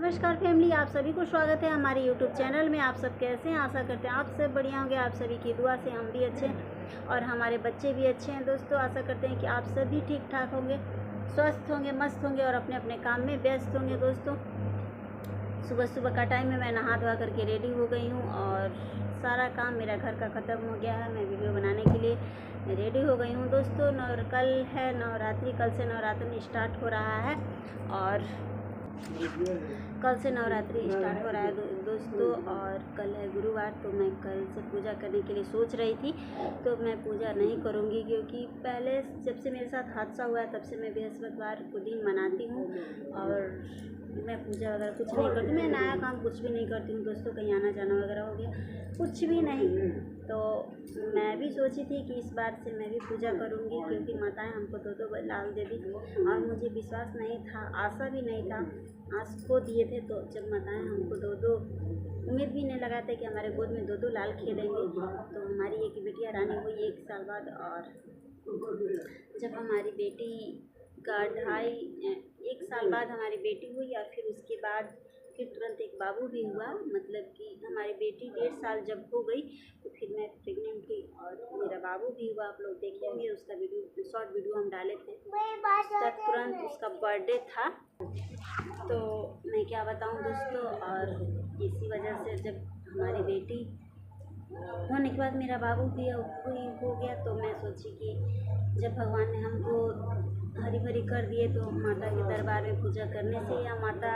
नमस्कार फैमिली, आप सभी को स्वागत है हमारे यूट्यूब चैनल में। आप सब कैसे हैं? आशा करते हैं आप सब बढ़िया होंगे। आप सभी की दुआ से हम भी अच्छे हैं और हमारे बच्चे भी अच्छे हैं। दोस्तों, आशा करते हैं कि आप सभी ठीक ठाक होंगे, स्वस्थ होंगे, मस्त होंगे और अपने अपने काम में व्यस्त होंगे। दोस्तों, सुबह सुबह का टाइम है, मैं नहा धोआ करके रेडी हो गई हूँ और सारा काम मेरा घर का ख़त्म हो गया है। मैं वीडियो बनाने के लिए रेडी हो गई हूँ। दोस्तों, कल है नवरात्रि, कल से नवरात्रि स्टार्ट हो रहा है और कल से नवरात्रि स्टार्ट हो रहा है दोस्तों। और कल है गुरुवार, तो मैं कल से पूजा करने के लिए सोच रही थी। तो मैं पूजा नहीं करूँगी क्योंकि पहले जब से मेरे साथ हादसा हुआ है तब से मैं बृहस्पतिवार को दिन मनाती हूँ और मैं पूजा वगैरह कुछ नहीं करती। मैं नया काम कुछ भी नहीं करती हूँ दोस्तों। कहीं आना जाना वगैरह हो गया, कुछ भी नहीं। तो मैं भी सोची थी कि इस बार से मैं भी पूजा करूँगी क्योंकि माताएं हमको दो लाल दे दी और मुझे विश्वास नहीं था, आशा भी नहीं था। आस को दिए थे, तो जब माताएं हमको दो उम्मीद भी नहीं लगाते कि हमारे गोद में दो लाल खेलेंगे। तो हमारी एक बिटिया रानी हुई 1 साल बाद, और जब हमारी बेटी का 1 साल बाद हमारी बेटी हुई और फिर उसके बाद फिर तुरंत एक बाबू भी हुआ। मतलब कि हमारी बेटी 1.5 साल जब हो गई तो फिर मैं प्रेग्नेंट हुई और मेरा बाबू भी हुआ। आप लोग देखे होंगे, उसका वीडियो, शॉर्ट वीडियो हम डाले थे। तब तुरंत उसका बर्थडे था, तो मैं क्या बताऊं दोस्तों। और इसी वजह से जब हमारी बेटी होने के बाद मेरा बाबू भी हो गया, तो मैं सोची कि जब भगवान ने हमको हरी भरी कर दिए तो माता के दरबार में पूजा करने से या माता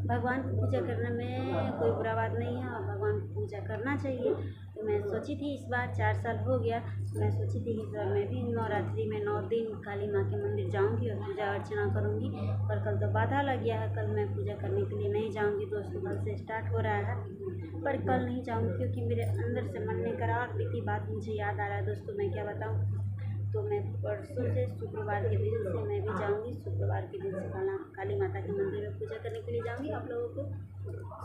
भगवान की पूजा करने में कोई बुरा बात नहीं है और भगवान की पूजा करना चाहिए। तो मैं सोची थी इस बार 4 साल हो गया, मैं सोची थी इस बार मैं भी नवरात्रि में 9 दिन काली माँ के मंदिर जाऊंगी और पूजा अर्चना करूंगी। पर कल तो बाधा लग गया है, कल मैं पूजा करने के लिए नहीं जाऊंगी दोस्तों। कल से स्टार्ट हो रहा है पर कल नहीं जाऊंगी क्योंकि मेरे अंदर से मन में करार बीती बात मुझे याद आ रहा है दोस्तों। मैं क्या बताऊँ। तो मैं परसों से शुक्रवार के दिन से मैं भी जाऊंगी। शुक्रवार के दिन से काली माता के मंदिर में पूजा करने के लिए जाऊंगी। आप लोगों को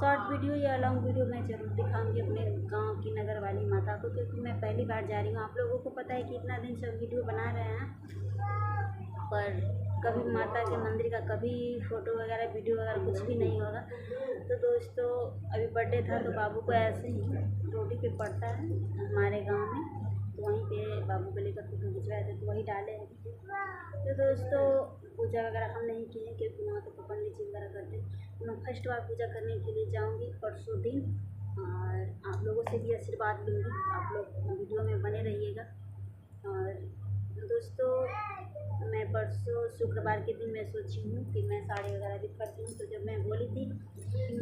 शॉर्ट वीडियो या लॉन्ग वीडियो मैं ज़रूर दिखाऊंगी अपने गांव की नगर वाली माता को, क्योंकि मैं पहली बार जा रही हूँ। आप लोगों को पता है कि इतना दिन से वीडियो बना रहे हैं पर कभी माता के मंदिर का कभी फ़ोटो वगैरह वीडियो वगैरह कुछ भी नहीं होगा। तो दोस्तों, अभी बर्थडे था तो बाबू को ऐसे ही रोटी पे पड़ता है हमारे गांव में, तो वहीं पे बाबू को लेकर फोटो खिंचवाए थे तो वही डाले हैं। तो दोस्तों, पूजा वगैरह हम नहीं किए क्योंकि वहाँ तो पंडित जी वगैरह करते हैं। तो मैं फर्स्ट बार पूजा करने के लिए जाऊँगी परसों दिन और आप लोगों से भी आशीर्वाद लूँगी। आप लोग वीडियो में बने रहिएगा। और दोस्तों, मैं परसों शुक्रवार के दिन मैं सोची हूँ कि मैं साड़ी वगैरह भी खरीदी हूँ। तो जब मैं बोली थी कि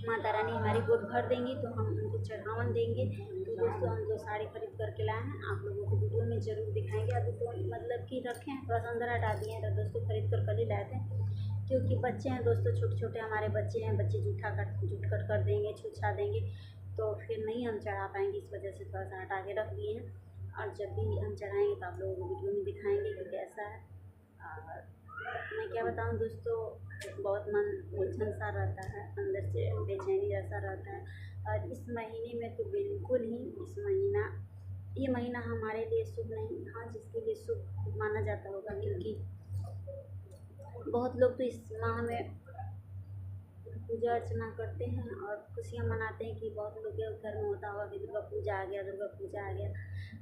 माता रानी हमारी गोद भर देंगी तो हम उनको चढ़ावन देंगे। तो दोस्तों, हम जो साड़ी खरीद करके लाए हैं आप लोगों को वीडियो में ज़रूर दिखाएंगे। अभी तो मतलब कि रखे हैं, थोड़ा सा अंदर हटा दिए हैं। तो दोस्तों, खरीद कर कल ही लाए थे क्योंकि बच्चे हैं दोस्तों, छोटे छोटे हमारे बच्चे हैं। बच्चे झूठ कट कर देंगे, छूछा देंगे तो फिर नहीं हम चढ़ा पाएंगे। इस वजह से थोड़ा सा हटा के रख दिए हैं और जब भी हम चढ़ाएंगे तो आप लोगों को वीडियो में दिखाएंगे कि कैसा है। और मैं क्या बताऊं दोस्तों, बहुत मन उलझन सा रहता है, अंदर से बेचैनी जैसा रहता है। और इस महीने में तो बिल्कुल ही ये महीना हमारे लिए शुभ नहीं। हाँ, जिसके लिए शुभ माना जाता होगा, क्योंकि बहुत लोग तो इस माह में पूजा अर्चना करते हैं और खुशियाँ मनाते हैं कि बहुत लोग के घर में होता होगा कि दुर्गा पूजा आ गया,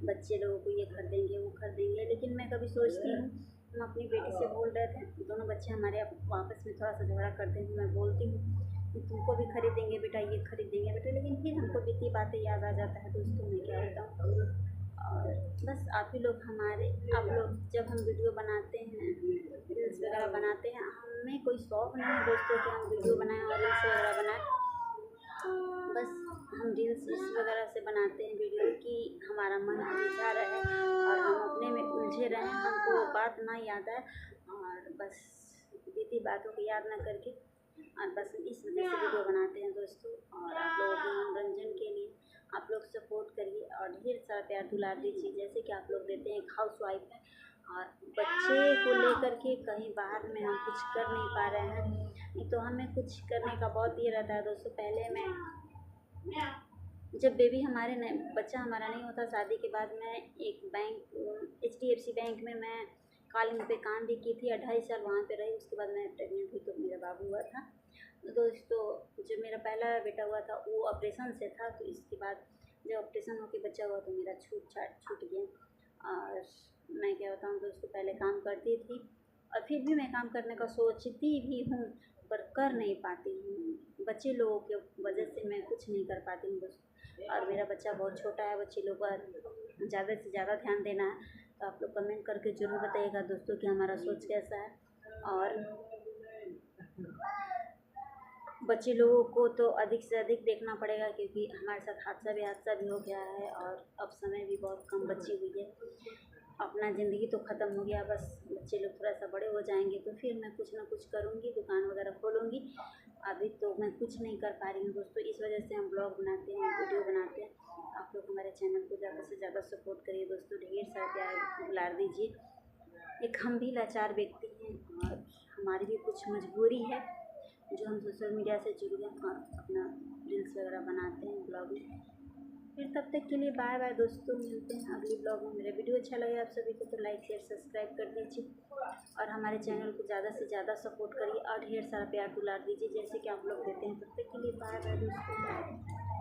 बच्चे लोगों को ये खरीदेंगे वो खरीदेंगे। लेकिन मैं कभी सोचती हूँ, हम अपनी बेटी से बोल रहे थे, दोनों बच्चे हमारे आपस में थोड़ा सा झगड़ा करते हैं। मैं बोलती हूँ कि तुमको भी खरीदेंगे बेटा, ये खरीदेंगे बेटा, लेकिन फिर हमको बीती बातें याद आ जाता है दोस्तों। मैं क्या बताऊँ। और बस आप लोग जब हम वीडियो बनाते हैं, रील्स वगैरह बनाते हैं, हमें कोई शौक़ नहीं है दोस्तों कि हम वीडियो बनाएं और रील्स वगैरह बनाएं। बस हम रील्स वगैरह से बनाते हैं वीडियो कि हमारा मन उलझा रहे और हम अपने में उलझे रहें, हमको बात ना याद आए और बस बीती बातों को याद ना करके और बस इस वजह से वीडियो बनाते हैं दोस्तों। और आप लोगों के मनोरंजन के लिए आप लोग सपोर्ट करिए और ढेर सारा प्यार दुलार दीजिए, जैसे कि आप लोग देते हैं। एक हाउसवाइफ है और बच्चे को लेकर के कहीं बाहर में हम कुछ कर नहीं पा रहे हैं, नहीं तो हमें कुछ करने का बहुत ये रहता है दोस्तों। पहले मैं जब बच्चा हमारा नहीं होता, शादी के बाद मैं एक बैंक HDFC बैंक में मैं कॉलिंग पे काम भी की थी, 2.5 साल वहाँ पे रही। उसके बाद मैं प्रेग्नेंट हुई तो मेरा बाबू हुआ था। तो दोस्तों जो मेरा पहला बेटा हुआ था वो ऑपरेशन से था, तो इसके बाद जब ऑपरेशन होकर बच्चा हुआ तो मेरा छूट गया। और मैं क्या बताऊँ दोस्तों, पहले काम करती थी और फिर भी मैं काम करने का सोचती भी हूँ पर कर नहीं पाती हूँ। बच्चे लोगों के वजह से मैं कुछ नहीं कर पाती हूँ दोस्तों। और मेरा बच्चा बहुत छोटा है, बच्चे लोग पर ज़्यादा से ज़्यादा ध्यान देना है। तो आप लोग कमेंट करके ज़रूर बताइएगा दोस्तों कि हमारा सोच कैसा है। और बच्चे लोगों को तो अधिक से अधिक देखना पड़ेगा क्योंकि हमारे साथ हादसा भी हो गया है और अब समय भी बहुत कम बची हुई है। अपना ज़िंदगी तो ख़त्म हो गया, बस बच्चे लोग थोड़ा सा बड़े हो जाएंगे तो फिर मैं कुछ ना कुछ करूँगी, दुकान वगैरह खोलूँगी। अभी तो मैं कुछ नहीं कर पा रही हूँ दोस्तों, इस वजह से हम ब्लॉग बनाते हैं, वीडियो बनाते हैं। आप लोग हमारे चैनल को ज़्यादा से ज़्यादा सपोर्ट करिए दोस्तों, ढेर सारा प्यार दुलार दीजिए। एक हम भी लाचार व्यक्ति हैं और हमारी भी कुछ मजबूरी है जो हम सोशल मीडिया से जुड़ गए और अपना रील्स वगैरह बनाते हैं, ब्लॉगिंग। फिर तब तक के लिए बाय बाय दोस्तों, मिलते हैं अगली ब्लॉग में। मेरा वीडियो अच्छा लगे आप सभी को तो लाइक शेयर सब्सक्राइब कर दीजिए और हमारे चैनल को ज़्यादा से ज़्यादा सपोर्ट करिए और ढेर सारा प्यार दुलार दीजिए जैसे कि आप लोग देते हैं। तब तक के लिए बाय बाय दोस्तों।